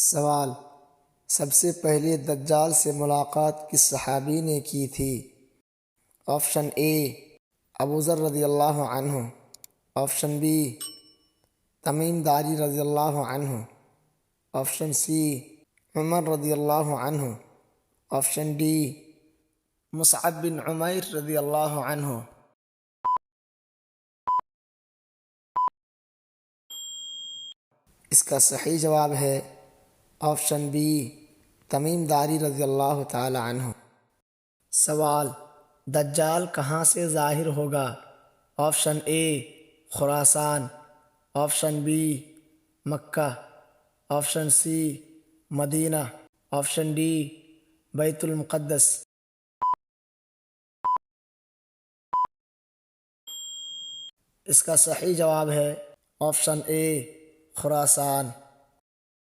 सवाल: सबसे पहले दज्जाल से मुलाकात किस सहाबी ने की थी? ऑप्शन ए अबू ज़र रज़ियल्लाहु अन्हु, ऑप्शन बी तमीम दारी रज़ियल्लाहु अन्हु, ऑप्शन सी उमर रज़ियल्लाहु अन्हु, ऑप्शन डी मुसअब बिन उमैर रज़ियल्लाहु अन्हु। इसका सही जवाब है ऑप्शन बी तमीम दारी रज़ियल्लाहु ताला अन्हु। सवाल: दज्जाल कहाँ से ज़ाहिर होगा? Option A Khorasan, option B Mecca, option C Medina, option D बैतुल मुक़द्दस। इसका सही जवाब है ऑप्शन ए खुरासान।